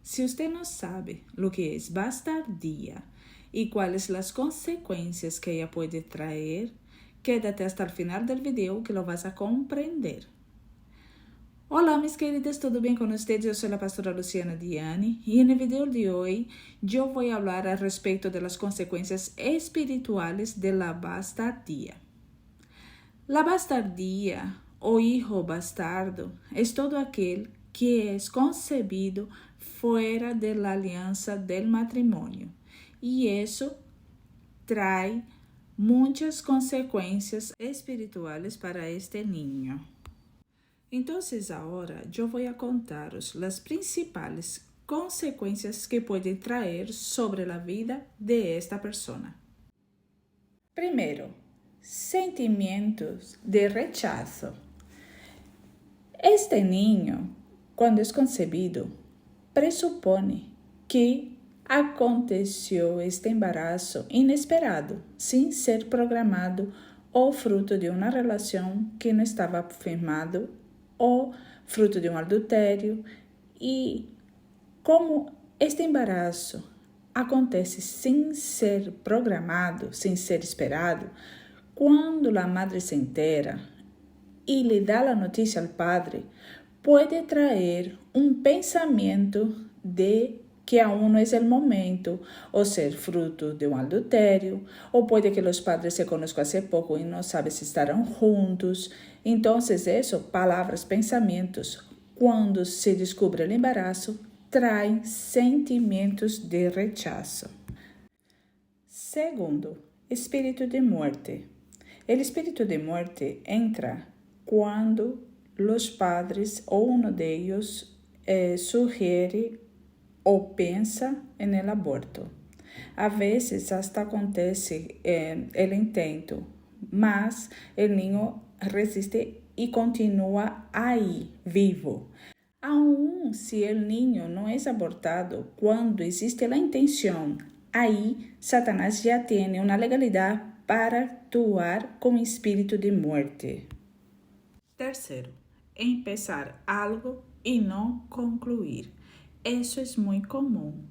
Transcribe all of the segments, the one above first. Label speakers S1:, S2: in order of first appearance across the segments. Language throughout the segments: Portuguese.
S1: Si usted no sabe lo que es bastardía y cuáles las consecuencias que ella puede traer, quédate hasta el final del video que lo vas a comprender. Hola mis queridas, ¿todo bien con ustedes? Yo soy la pastora Luciana Diani y en el video de hoy yo voy a hablar al respecto de las consecuencias espirituales de la bastardía. La bastardía o hijo bastardo es todo aquel que es concebido fuera de la alianza del matrimonio y eso trae muchas consecuencias espirituales para este niño. Entonces ahora yo voy a contaros las principales consecuencias que pueden traer sobre la vida de esta persona. Primero, sentimientos de rechazo. Este niño, cuando es concebido, presupone que aconteció este embarazo inesperado, sin ser programado o fruto de una relación que no estaba firmado o fruto de um adultério, e como este embaraço acontece sem ser programado, sem ser esperado, quando a madre se entera e lhe dá a notícia ao padre, pode trazer um pensamento de que aún no es el momento, o ser fruto de un adulterio, o puede que los padres se conozcan hace poco y no saben si estarán juntos. Entonces eso, palabras, pensamientos, cuando se descubre el embarazo, traen sentimientos de rechazo. Segundo, espíritu de muerte. El espíritu de muerte entra cuando los padres o uno de ellos sugiere ou pensa en el aborto. A vezes hasta acontece el intento, mas el niño resiste y continúa ahí, vivo. Aún si el niño no es abortado, cuando existe la intención, ahí Satanás ya tiene una legalidad para actuar con espíritu de muerte. Tercero, empezar algo y no concluir. Eso es muy común.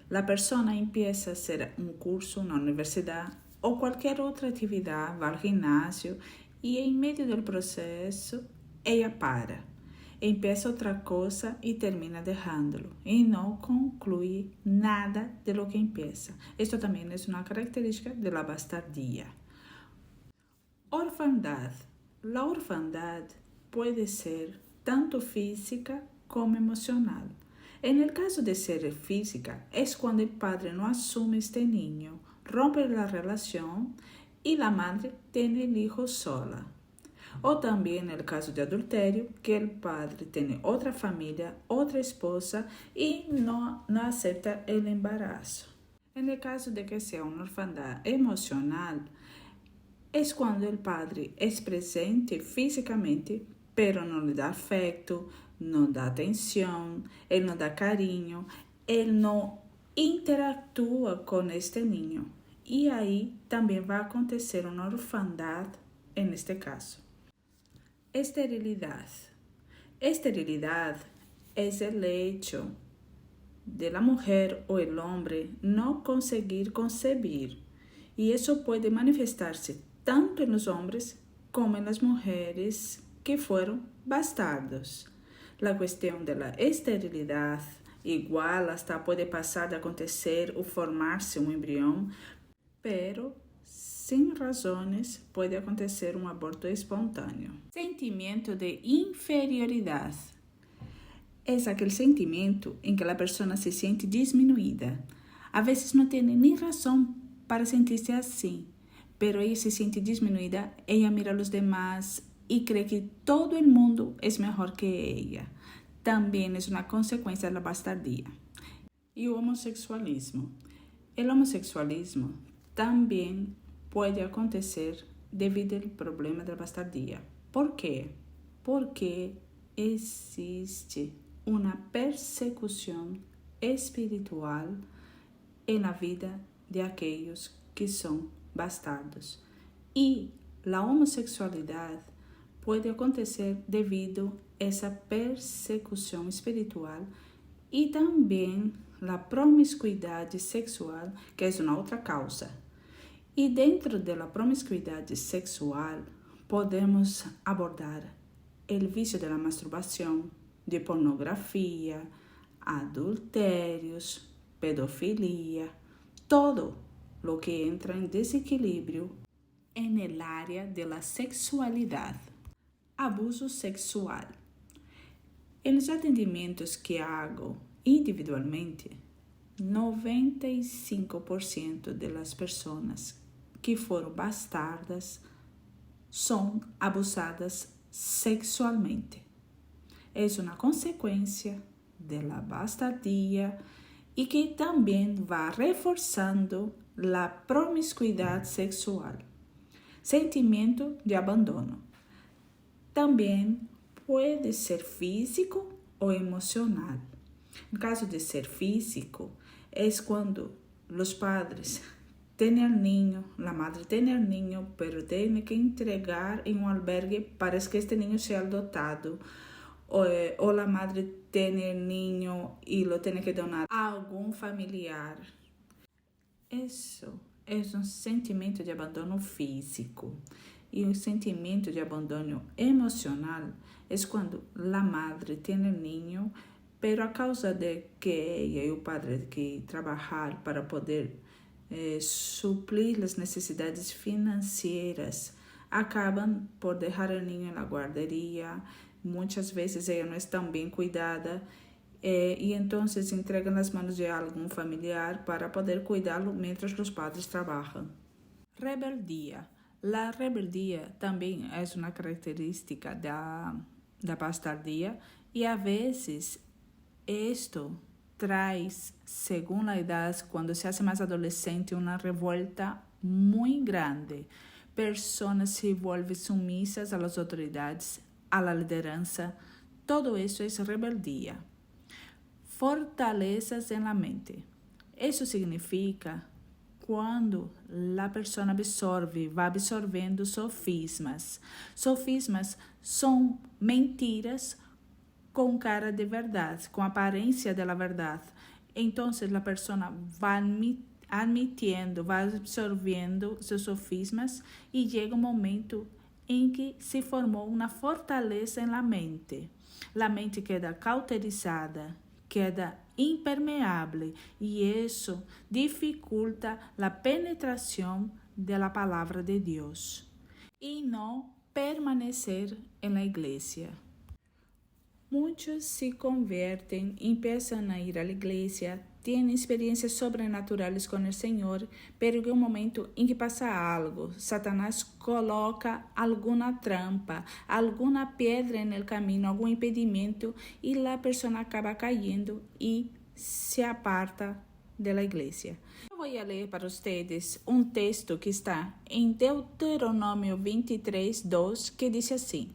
S1: La persona empieza a hacer un curso en la universidad o cualquier otra actividad, va al gimnasio y en medio del proceso ella para. Empieza otra cosa y termina dejándolo y no concluye nada de lo que empieza. Esto también es una característica de la bastardía. Orfandad. La orfandad puede ser tanto física como emocional. En el caso de ser física, es cuando el padre no asume este niño, rompe la relación y la madre tiene el hijo sola. O también en el caso de adulterio, que el padre tiene otra familia, otra esposa y no acepta el embarazo. En el caso de que sea una orfandad emocional, es cuando el padre es presente físicamente, pero no le da afecto, no da atención, él no da cariño, él no interactúa con este niño. Y ahí también va a acontecer una orfandad en este caso. Esterilidad. Esterilidad es el hecho de la mujer o el hombre no conseguir concebir. Y eso puede manifestarse tanto en los hombres como en las mujeres que fueron bastardos. La cuestión de la esterilidad igual hasta puede pasar de acontecer o formarse un embrión, pero sin razones puede acontecer un aborto espontáneo. Sentimiento de inferioridad. Es aquel sentimiento en que la persona se siente disminuida. A veces no tiene ni razón para sentirse así, pero ella se siente disminuida, ella mira a los demás y cree que todo el mundo es mejor que ella. También es una consecuencia de la bastardía. Y homosexualismo. El homosexualismo también puede acontecer debido al problema de la bastardía. ¿Por qué? Porque existe una persecución espiritual en la vida de aquellos que son bastardos. Y la homosexualidad puede acontecer devido a essa persecução espiritual y también la promiscuidad sexual, que es una otra causa. Y dentro de la promiscuidad sexual podemos abordar el vicio de la masturbación, de pornografía, adulterios, pedofilia, todo lo que entra en desequilibrio en el área de la sexualidad. Abuso sexual. En los atendimentos que hago individualmente, 95% de las personas que foram bastardas são abusadas sexualmente. É uma consequência da bastardia e que também vai reforçando a promiscuidade sexual. Sentimento de abandono. Também pode ser físico ou emocional. No caso de ser físico, é quando os padres têm el niño, la madre tiene el niño, pero tiene que entregar en un albergue para que este niño sea adoptado. O la madre tiene el niño y lo tiene que donar a algún familiar. Eso es un sentimento de abandono físico. Y un sentimento de abandono emocional es cuando la madre tiene el niño, pero a causa de que ella y el padre tienen que trabajar para poder suplir as necessidades financeiras, acabam por deixar o niño na guarderia. Muitas vezes ela não é tão bem cuidada e então entregam nas mãos de algum familiar para poder cuidá-lo mientras os padres trabalham. Rebeldia. A rebeldia também é uma característica da bastardia e a vezes isto traz, según a edad, cuando se hace más adolescente, una revuelta muy grande. Personas se vuelven sumisas a las autoridades, a la lideranza. Todo eso es rebeldía. Fortalezas en la mente. Eso significa quando a persona vai absorvendo sofismas. Sofismas são mentiras com cara de verdade, com aparência da verdade. Então, a pessoa vai admitindo, vai absorvendo seus sofismas e chega um momento em que se formou uma fortaleza na mente. A mente queda cauterizada, queda impermeável e isso dificulta a penetração da palavra de Deus e não permanecer na igreja. Muitos se convertem, empiezan a ir à igreja, têm experiências sobrenaturais com o Senhor, pero em um momento em que passa algo, Satanás coloca alguma trampa, alguma pedra no caminho, algum impedimento, e a pessoa acaba caindo e se aparta da igreja. Eu vou ler para vocês um texto que está em Deuteronômio 23:2, que diz assim: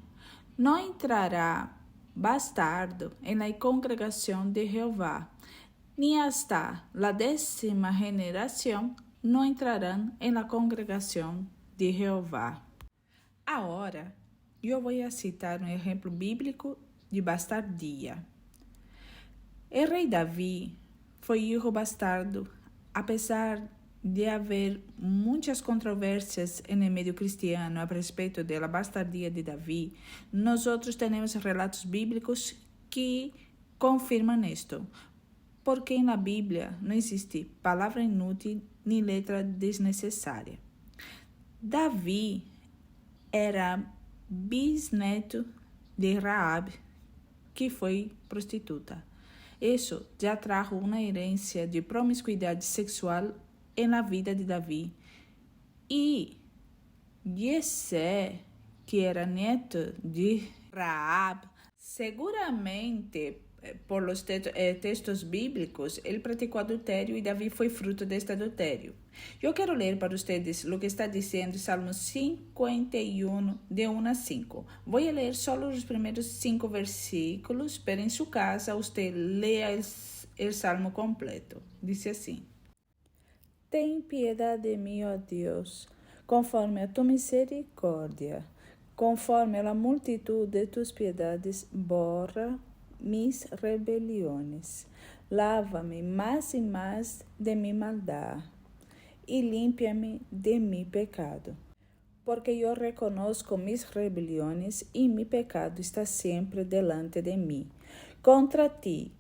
S1: Não entrará bastardo en la congregación de Jehová, ni hasta la 10ª generación no entrarán en la congregación de Jehová. Agora, eu vou citar um exemplo bíblico de bastardia. O rei Davi foi hijo bastardo, apesar de haver muitas controvérsias no meio cristiano a respeito da bastardia de Davi. Nós temos relatos bíblicos que confirmam isto, porque na Bíblia não existe palavra inútil nem letra desnecessária. Davi era bisneto de Raabe, que foi prostituta. Isso já trajo uma herência de promiscuidade sexual na vida de Davi. E Jessé, que era neto de Raabe, seguramente por los textos bíblicos, ele praticou adultério e Davi foi fruto deste adultério. Eu quero ler para vocês o que está dizendo Salmo 51, de 1 a 5. Vou ler só os primeiros 5 versículos, pero em sua casa você leia o Salmo completo. Diz assim: Ten piedad de mí, ó Deus, conforme a tu misericórdia, conforme a la multitud de tus piedades, borra mis rebeliones. Lávame más y más de mi maldad y límpiame de mi pecado. Porque yo reconozco mis rebeliones y mi pecado está siempre delante de mí. Contra ti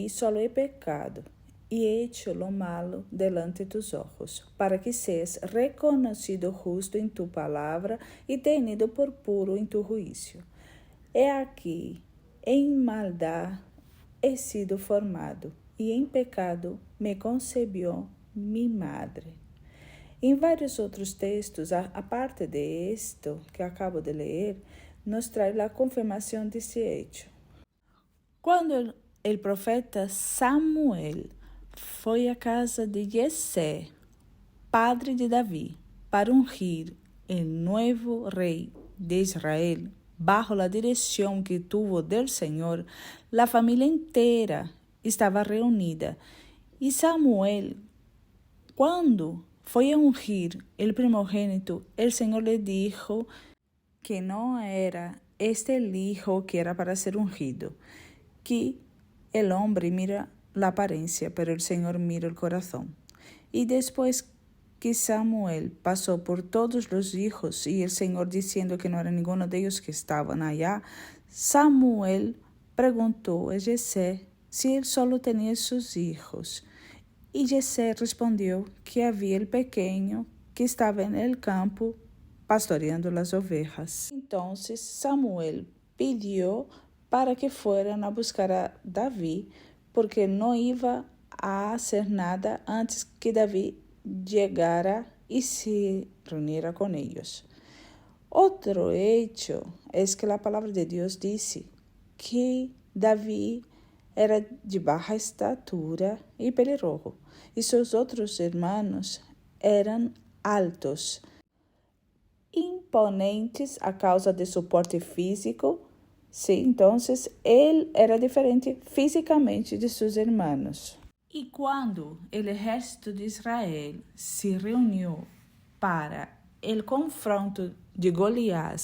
S1: solo he pecado y he hecho lo malo delante de tus ojos, para que seas reconocido justo en tu palabra y tenido por puro en tu juicio. He aquí, en maldad he sido formado, y en pecado me concebió mi madre. Em vários outros textos, aparte de esto que acabo de leer, nos trae a confirmação desse hecho. Quando o profeta Samuel foi à casa de Jessé, padre de Davi, para ungir o novo rei de Israel, bajo la direção que tuvo del Senhor, a família inteira estava reunida. E Samuel, quando foi a ungir el primogênito, el Senhor le dijo que não era este el hijo que era para ser ungido, que el hombre mira la apariencia, pero el Senhor mira el corazón. Y después que Samuel passou por todos os hijos e el Senhor diciendo que não era ninguno de ellos que estaban allá, Samuel perguntou a Jessé si él solo tenía sus hijos. Y Jessé respondió que había el pequeño que estaba en el campo pastoreando las ovejas. Entonces Samuel pidió para que fueran a buscar a David, porque no iba a hacer nada antes que David llegara y se reuniera con ellos. Otro hecho es que la palabra de Dios dice que David era de baja estatura y pelirrojo, y sus otros hermanos eran altos, imponentes a causa de su porte físico. Sí, entonces él era diferente físicamente de sus hermanos. Y cuando el ejército de Israel se reunió para el confronto de Goliat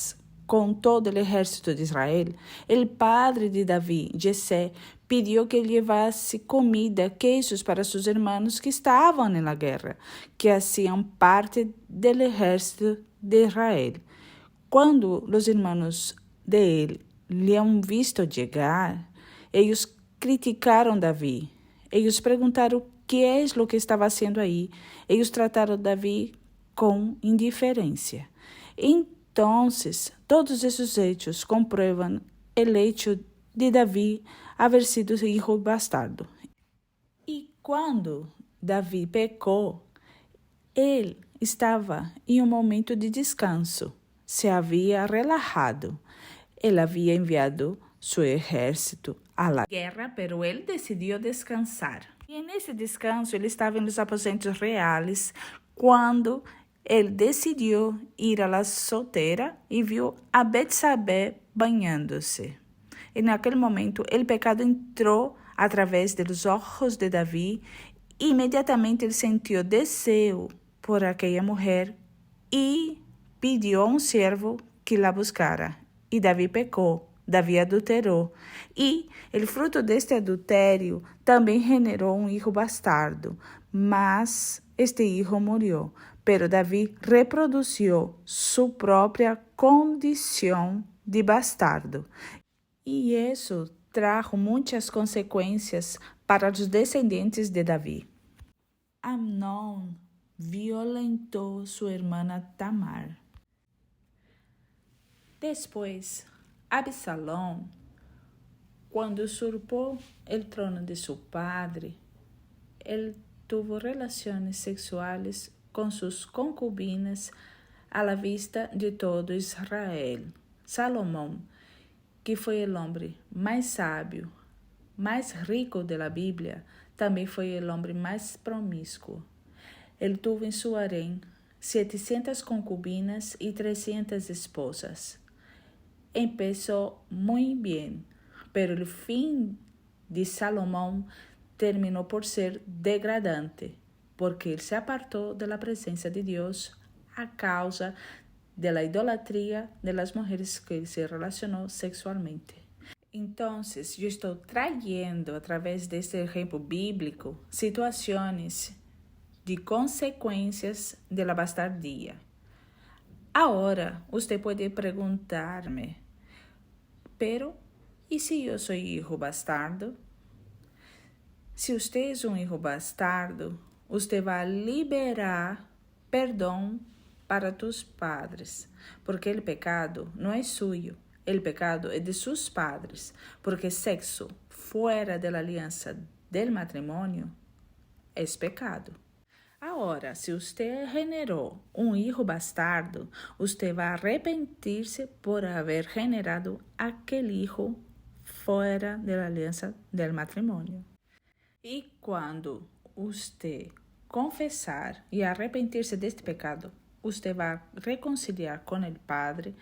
S1: con todo el ejército de Israel, el padre de David, Jessé, pidió que llevase comida, queijos para sus hermanos que estaban en la guerra, que hacían parte del ejército de Israel. Cuando los hermanos de él le han visto llegar, ellos criticaron a David. Ellos perguntaram qué es lo que estaba haciendo ahí. Ellos trataron a David con indiferencia. Entonces, todos esos hechos comprueban el hecho de David haber sido hijo bastardo. Y cuando David pecou, ele estava em um momento de descanso. Se havia relajado. Ele havia enviado su ejército a la guerra, pero él decidió descansar. Y en ese descanso, él estaba en los aposentos reales cuando él decidió ir a la soltera y vio a Betsabé bañándose. En aquel momento, el pecado entró a través de los ojos de David. Inmediatamente, él sintió deseo por aquella mujer y pidió a un siervo que la buscara. Y David pecou. Davi adulterou, e o fruto deste adultério também generou um hijo bastardo, mas este hijo murió, pero Davi reproduziu sua própria condição de bastardo, e isso trajo muitas consequências para os descendentes de Davi. Amnon violentou sua irmã Tamar. Depois, Absalom, quando usurpou o trono de seu padre, ele tuvo relações sexuais com suas concubinas à la vista de todo Israel. Salomão, que foi o homem mais sábio, mais rico da Bíblia, também foi o homem mais promíscuo. Ele tuvo em seu harém 700 concubinas e 300 esposas. Empezó muy bien, pero el fin de Salomón terminó por ser degradante, porque él se apartó de la presencia de Dios a causa de la idolatría de las mujeres que él se relacionó sexualmente. Então, eu estou trayendo, através deste exemplo bíblico, situações de consequências de la bastardia. Agora, você pode perguntar-me, pero, e se eu sou hijo bastardo? Se você é um hijo bastardo, você vai liberar perdão para tus padres, porque o pecado não é suyo, o pecado é de seus padres, porque sexo fora da aliança del matrimônio é pecado. Agora, se você generou um hijo bastardo, você vai arrepentir-se por haver generado aquele hijo fora da aliança del matrimônio. E quando você confessar e arrepentir-se deste pecado, você vai reconciliar com o Padre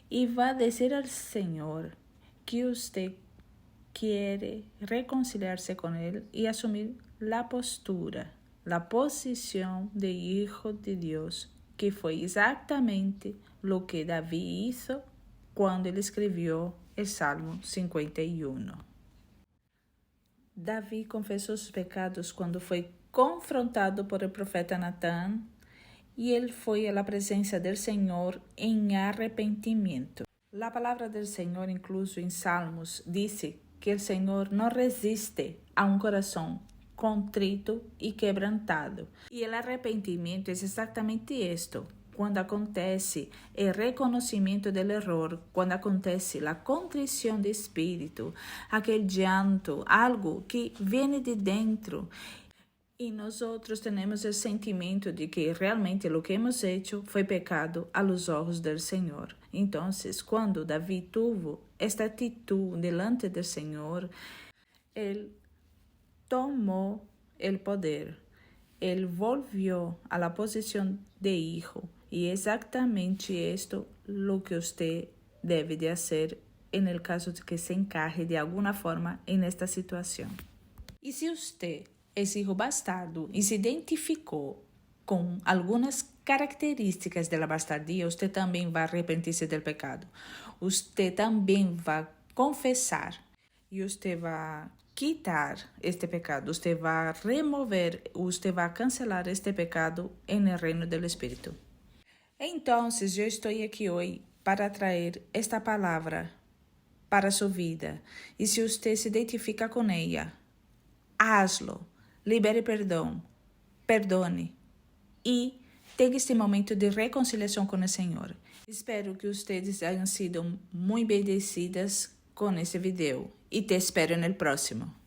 S1: e vai dizer ao Senhor que você quer reconciliar-se com Ele e assumir a postura, a posição de Hijo de Deus, que foi exatamente o que Davi hizo quando ele escreveu o Salmo 51. Davi confessou seus pecados quando foi confrontado por o profeta Natã e ele foi à presença do Senhor em arrependimento. A palavra do Senhor, incluso em Salmos, diz que o Senhor não resiste a um coração contrito e quebrantado. E o arrependimento é exatamente isto. Quando acontece o reconhecimento do erro, quando acontece a contrição de espírito, aquele llanto, algo que vem de dentro. E nós outros temos o sentimento de que realmente o que hemos hecho foi pecado aos olhos do Senhor. Então, quando Davi teve esta atitude delante do Senhor, ele tomou o poder, ele volviu à posição de hijo. E é exatamente isto o que você deve de fazer no caso de que se encarre de alguma forma nesta situação. E se você é hijo bastardo e se identificou com algumas características da bastardia, você também vai arrepender-se do pecado. Você também vai confessar e você vai quitar este pecado. Você vai remover, você vai cancelar este pecado no reino do Espírito. Então, eu estou aqui hoje para trazer esta palavra para a sua vida. E se você se identifica com ela, hazlo, libere perdão, perdone e tenha este momento de reconciliação com o Senhor. Espero que vocês tenham sido muito bendecidas com esse vídeo e te espero no próximo.